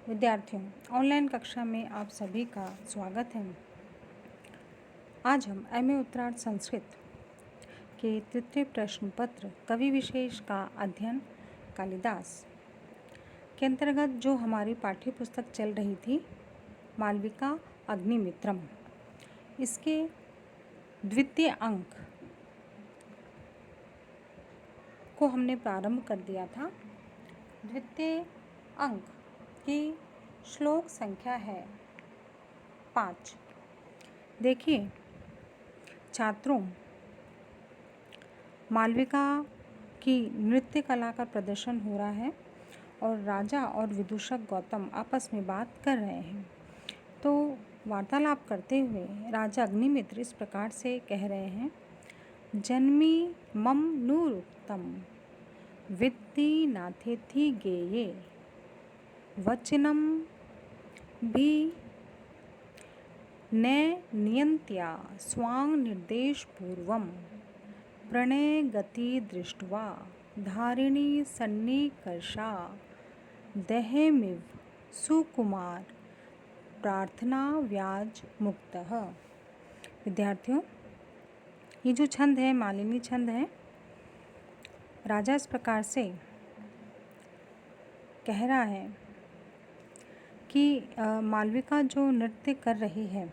विद्यार्थियों, ऑनलाइन कक्षा में आप सभी का स्वागत है। आज हम एमए उत्तरार्ध संस्कृत के तृतीय प्रश्न पत्र कवि विशेष का अध्ययन कालिदास के अंतर्गत जो हमारी पाठ्य पुस्तक चल रही थी मालविका अग्निमित्रम, इसके द्वितीय अंक को हमने प्रारंभ कर दिया था। द्वितीय अंक की श्लोक संख्या है 5। देखिए छात्रों, मालविका की नृत्य कला का प्रदर्शन हो रहा है और राजा और विदूषक गौतम आपस में बात कर रहे हैं। तो वार्तालाप करते हुए राजा अग्निमित्र इस प्रकार से कह रहे हैं, जन्मी मम नूरुत्तम विद्धि नाथेथि गेये वचनम भी न नियंत्या स्वांग निर्देश पूर्वम प्रणय गति दृष्ट्वा धारिणी सन्निकर्षा दहेमिव सुकुमार प्रार्थना व्याज मुक्तः। विद्यार्थियों, ये जो छंद है मालिनी छंद है। राजा इस प्रकार से कह रहा है कि मालविका जो नृत्य कर रही है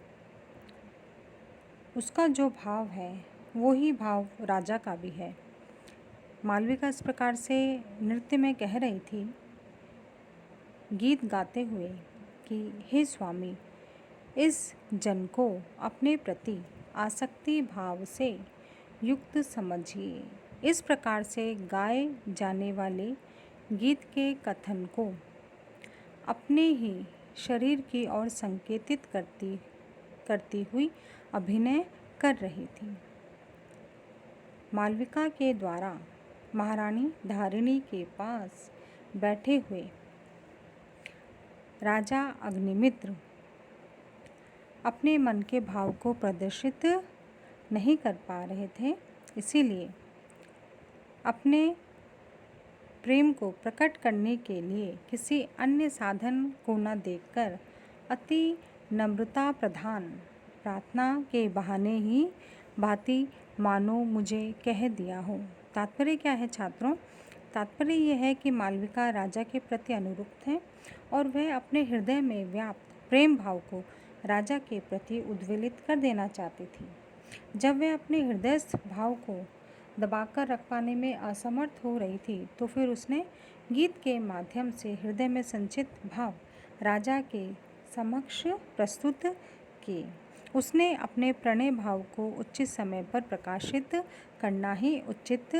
उसका जो भाव है वो ही भाव राजा का भी है। मालविका इस प्रकार से नृत्य में कह रही थी, गीत गाते हुए कि हे स्वामी, इस जन को अपने प्रति आसक्ति भाव से युक्त समझिए। इस प्रकार से गाए जाने वाले गीत के कथन को अपने ही शरीर की ओर संकेतित करती हुई अभिनय कर रही थी। मालविका के द्वारा महारानी धारिणी के पास बैठे हुए राजा अग्निमित्र अपने मन के भाव को प्रदर्शित नहीं कर पा रहे थे, इसीलिए अपने प्रेम को प्रकट करने के लिए किसी अन्य साधन को न देखकर अति नम्रता प्रधान प्रार्थना के बहाने ही भांति मानो मुझे कह दिया हो। तात्पर्य क्या है छात्रों? तात्पर्य यह है कि मालविका राजा के प्रति अनुरक्त है और वह अपने हृदय में व्याप्त प्रेम भाव को राजा के प्रति उद्वेलित कर देना चाहती थी। जब वह अपने हृदयस्थ भाव को दबाकर रख पाने में असमर्थ हो रही थी तो फिर उसने गीत के माध्यम से हृदय में संचित भाव राजा के समक्ष प्रस्तुत किए। उसने अपने प्रणय भाव को उचित समय पर प्रकाशित करना ही उचित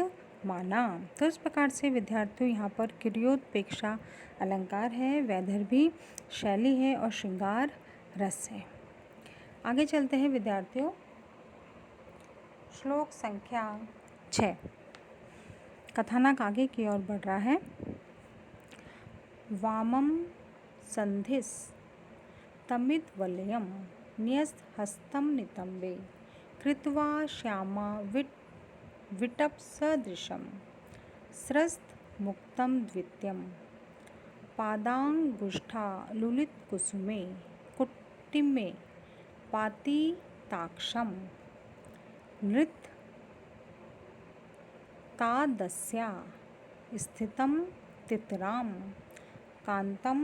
माना। तो इस प्रकार से विद्यार्थियों यहाँ पर क्रियोत्प्रेक्षा अलंकार है, वैदर्भी शैली है और श्रृंगार रस है। आगे चलते हैं विद्यार्थियों, श्लोक संख्या 6। कथानक आगे की ओर बढ़ रहा है। वामम संधिस तमिद वलयम न्यस्त हस्तम नितंबे कृत्वा श्यामा विटप सदृशम स्रस्त मुक्तम द्वितीयम पादांगुष्ठा लुलित कुसुमे कुट्टिमे पाति ताक्षम नृत तादस्या स्थितं तितराम कांतम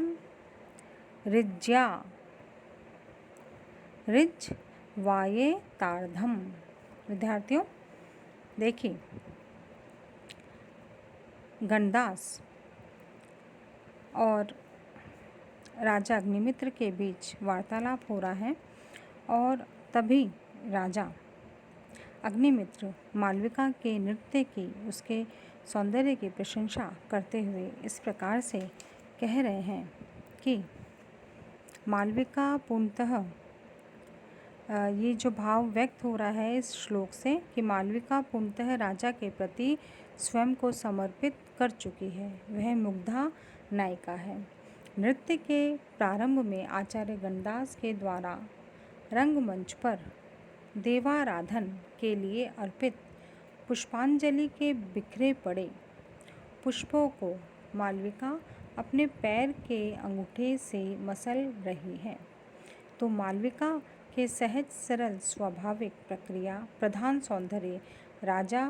ऋज्या ऋज वाये तार्धम। विद्यार्थियों देखिए, गणदास और राजा अग्निमित्र के बीच वार्तालाप हो रहा है और तभी राजा अग्निमित्र मालविका के नृत्य की, उसके सौंदर्य की प्रशंसा करते हुए इस प्रकार से कह रहे हैं कि मालविका पूर्णतः, ये जो भाव व्यक्त हो रहा है इस श्लोक से कि मालविका पूर्णतः राजा के प्रति स्वयं को समर्पित कर चुकी है, वह मुग्धा नायिका है। नृत्य के प्रारंभ में आचार्य गणदास के द्वारा रंगमंच पर देवाराधन के लिए अर्पित पुष्पांजलि के बिखरे पड़े पुष्पों को मालविका अपने पैर के अंगूठे से मसल रही है। तो मालविका के सहज सरल स्वाभाविक प्रक्रिया प्रधान सौंदर्य राजा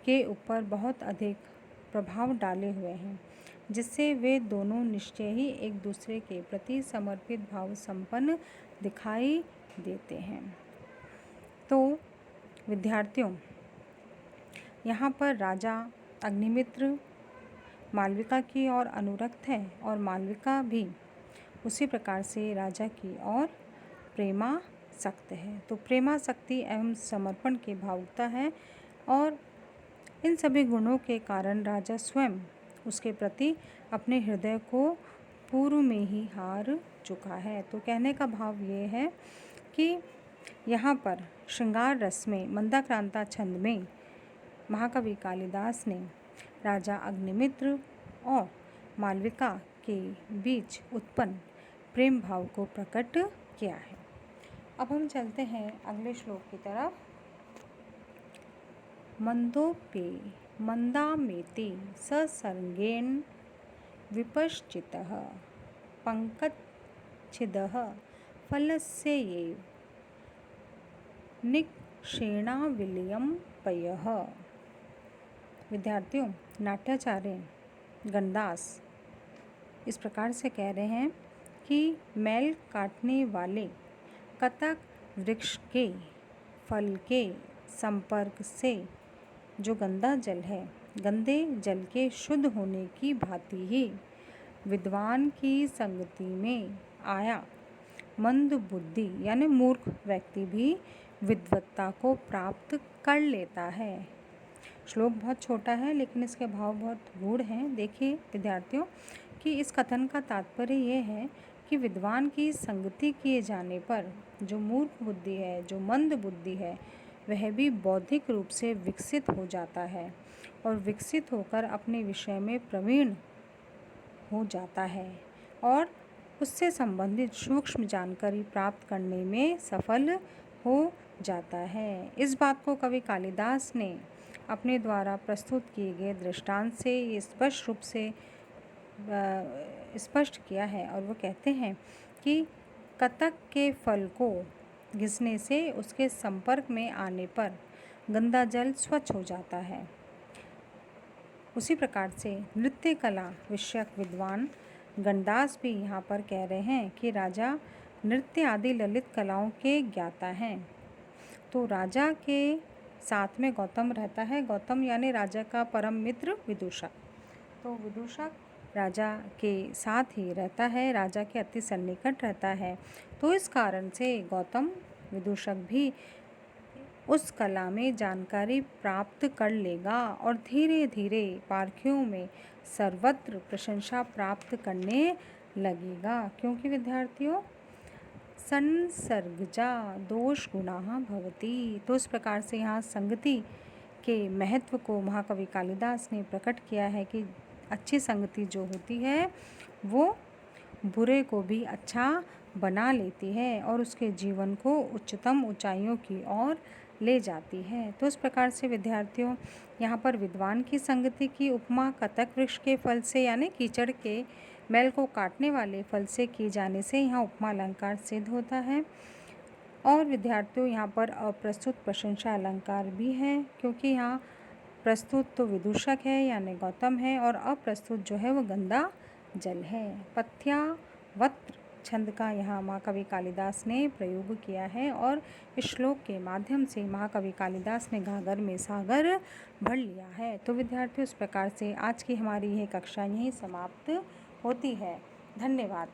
के ऊपर बहुत अधिक प्रभाव डाले हुए हैं, जिससे वे दोनों निश्चय ही एक दूसरे के प्रति समर्पित भाव संपन्न दिखाई देते हैं। तो विद्यार्थियों, यहाँ पर राजा अग्निमित्र मालविका की ओर अनुरक्त है और मालविका भी उसी प्रकार से राजा की ओर प्रेमासक्त है। तो प्रेमासक्ति एवं समर्पण की भावुकता है और इन सभी गुणों के कारण राजा स्वयं उसके प्रति अपने हृदय को पूर्व में ही हार चुका है। तो कहने का भाव ये है कि यहाँ पर श्रृंगार रस में मंदाक्रांता छंद में महाकवि कालिदास ने राजा अग्निमित्र और मालविका के बीच उत्पन्न प्रेम भाव को प्रकट किया है। अब हम चलते हैं अगले श्लोक की तरफ। मंदोपे मंदामेति ससर्गेण विपश्चितः पंकच्छिदः फलस्यैव निक्षेणाविलयं पयः। विद्यार्थियों, नाट्याचार्य गणदास इस प्रकार से कह रहे हैं कि मैल काटने वाले कतक वृक्ष के फल के संपर्क से जो गंदा जल है, गंदे जल के शुद्ध होने की भांति ही विद्वान की संगति में आया मंद बुद्धि यानी मूर्ख व्यक्ति भी विद्वत्ता को प्राप्त कर लेता है। श्लोक बहुत छोटा है लेकिन इसके भाव बहुत गूढ़ हैं। देखिए विद्यार्थियों कि इस कथन का तात्पर्य ये है कि विद्वान की संगति किए जाने पर जो मूर्ख बुद्धि है, जो मंद बुद्धि है, वह भी बौद्धिक रूप से विकसित हो जाता है और विकसित होकर अपने विषय में प्रवीण हो जाता है और उससे संबंधित सूक्ष्म जानकारी प्राप्त करने में सफल हो जाता है। इस बात को कवि कालिदास ने अपने द्वारा प्रस्तुत किए गए दृष्टांत से ये स्पष्ट रूप से स्पष्ट किया है और वो कहते हैं कि कतक के फल को घिसने से उसके संपर्क में आने पर गंदा जल स्वच्छ हो जाता है। उसी प्रकार से नृत्य कला विषयक विद्वान गणदास भी यहाँ पर कह रहे हैं कि राजा नृत्य आदि ललित कलाओं के ज्ञाता हैं। तो राजा के साथ में गौतम रहता है। गौतम यानी राजा का परम मित्र विदूषक। तो विदूषक राजा के साथ ही रहता है, राजा के अति सन्निकट रहता है। तो इस कारण से गौतम विदूषक भी उस कला में जानकारी प्राप्त कर लेगा और धीरे धीरे पारखियों में सर्वत्र प्रशंसा प्राप्त करने लगेगा। क्योंकि विद्यार्थियों संसर्गजा दोष गुणाः भवति। तो इस प्रकार से यहाँ संगति के महत्व को महाकवि कालिदास ने प्रकट किया है कि अच्छी संगति जो होती है वो बुरे को भी अच्छा बना लेती है और उसके जीवन को उच्चतम ऊंचाइयों की ओर ले जाती है। तो इस प्रकार से विद्यार्थियों यहाँ पर विद्वान की संगति की उपमा कतक वृक्ष के फल से यानी कीचड़ के मैल को काटने वाले फल से की जाने से यहाँ उपमा अलंकार सिद्ध होता है। और विद्यार्थियों यहाँ पर अप्रस्तुत प्रशंसा अलंकार भी है, क्योंकि यहाँ प्रस्तुत तो विदूषक है यानी गौतम है और अप्रस्तुत जो है वो गंदा जल है। पथ्यावत्र छंद का यहाँ महाकवि कालिदास ने प्रयोग किया है और इस श्लोक के माध्यम से महाकवि कालिदास ने घाघर में सागर भर लिया है। तो विद्यार्थियों इस प्रकार से आज की हमारी यह कक्षा यहीं समाप्त होती है। धन्यवाद।